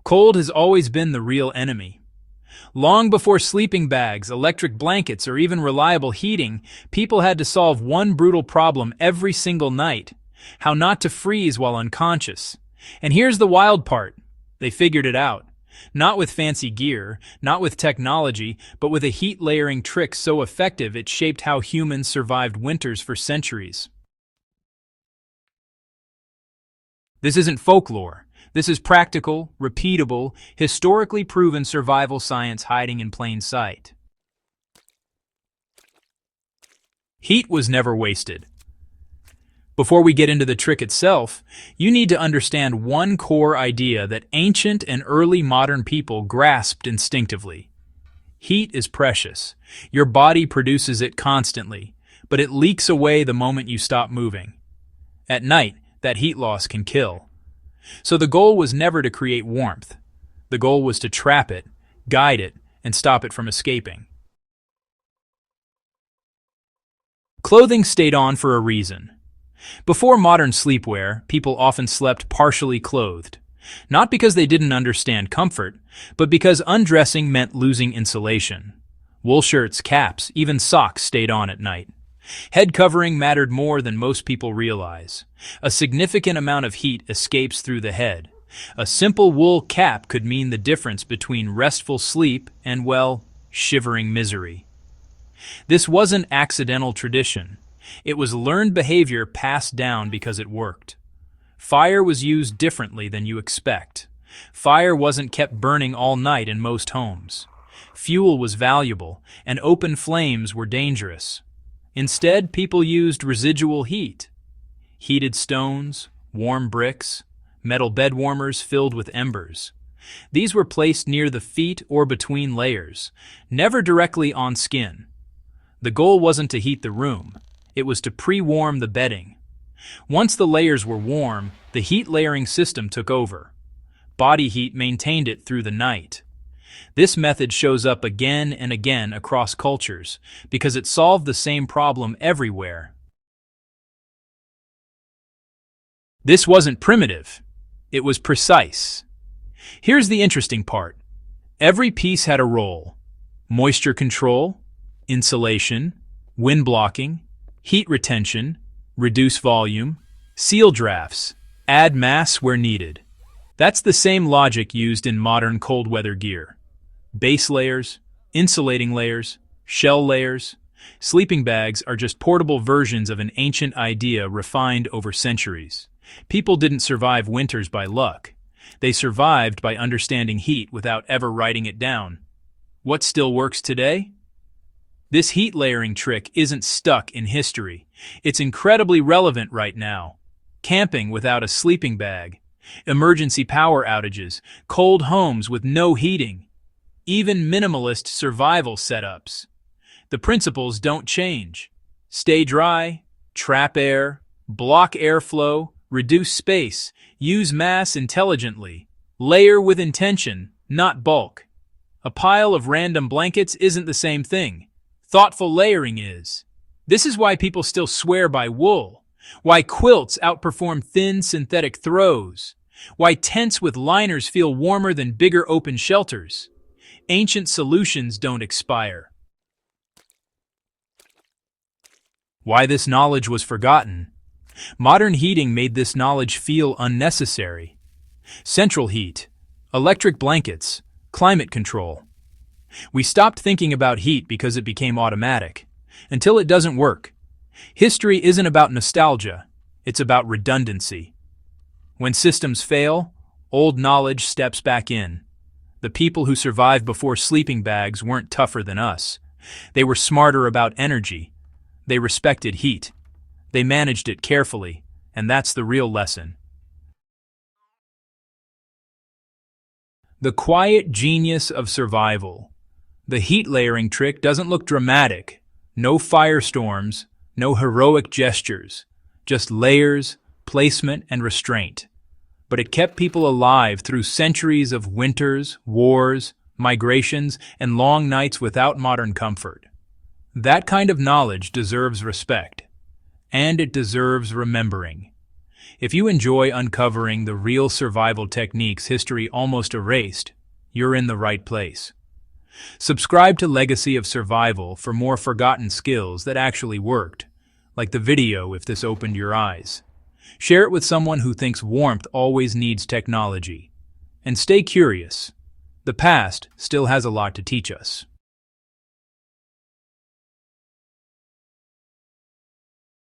Cold has always been the real enemy. Long before sleeping bags, electric blankets, or even reliable heating, people had to solve one brutal problem every single night: how not to freeze while unconscious. And here's the wild part. They figured it out. Not with fancy gear, not with technology, but with a heat layering trick so effective it shaped how humans survived winters for centuries. This isn't folklore. This is practical, repeatable, historically proven survival science hiding in plain sight. Heat was never wasted. Before we get into the trick itself, you need to understand one core idea that ancient and early modern people grasped instinctively. Heat is precious. Your body produces it constantly, but it leaks away the moment you stop moving. At night, that heat loss can kill. So the goal was never to create warmth. The goal was to trap it, guide it, and stop it from escaping. Clothing stayed on for a reason. Before modern sleepwear, people often slept partially clothed. Not because they didn't understand comfort, but because undressing meant losing insulation. Wool shirts, caps, even socks stayed on at night. Head covering mattered more than most people realize. A significant amount of heat escapes through the head. A simple wool cap could mean the difference between restful sleep and, well, shivering misery. This wasn't accidental tradition. It was learned behavior passed down because it worked. Fire was used differently than you expect. Fire wasn't kept burning all night in most homes. Fuel was valuable, and open flames were dangerous. Instead, people used residual heat. Heated stones, warm bricks, metal bed warmers filled with embers. These were placed near the feet or between layers, never directly on skin. The goal wasn't to heat the room. It was to pre-warm the bedding. Once the layers were warm, the heat layering system took over. Body heat maintained it through the night. This method shows up again and again across cultures because it solved the same problem everywhere. This wasn't primitive. It was precise. Here's the interesting part. Every piece had a role: moisture control, insulation, wind blocking, heat retention, reduce volume, seal drafts, add mass where needed. That's the same logic used in modern cold weather gear. Base layers, insulating layers, shell layers. Sleeping bags are just portable versions of an ancient idea refined over centuries. People didn't survive winters by luck. They survived by understanding heat without ever writing it down. What still works today? This heat layering trick isn't stuck in history. It's incredibly relevant right now. Camping without a sleeping bag, emergency power outages, cold homes with no heating, even minimalist survival setups. The principles don't change. Stay dry, trap air, block airflow, reduce space, use mass intelligently, layer with intention, not bulk. A pile of random blankets isn't the same thing. Thoughtful layering is. This is why people still swear by wool, why quilts outperform thin synthetic throws, why tents with liners feel warmer than bigger open shelters. Ancient solutions don't expire. Why this knowledge was forgotten. Modern heating made this knowledge feel unnecessary. Central heat, electric blankets, climate control. We stopped thinking about heat because it became automatic, until it doesn't work. History isn't about nostalgia, it's about redundancy. When systems fail, old knowledge steps back in. The people who survived before sleeping bags weren't tougher than us. They were smarter about energy. They respected heat. They managed it carefully, and that's the real lesson. The quiet genius of survival. The heat layering trick doesn't look dramatic. No firestorms, no heroic gestures, just layers, placement, and restraint. But it kept people alive through centuries of winters, wars, migrations, and long nights without modern comfort. That kind of knowledge deserves respect, and it deserves remembering. If you enjoy uncovering the real survival techniques history almost erased, you're in the right place. Subscribe to Legacy of Survival for more forgotten skills that actually worked, like the video if this opened your eyes. Share it with someone who thinks warmth always needs technology. And stay curious. The past still has a lot to teach us.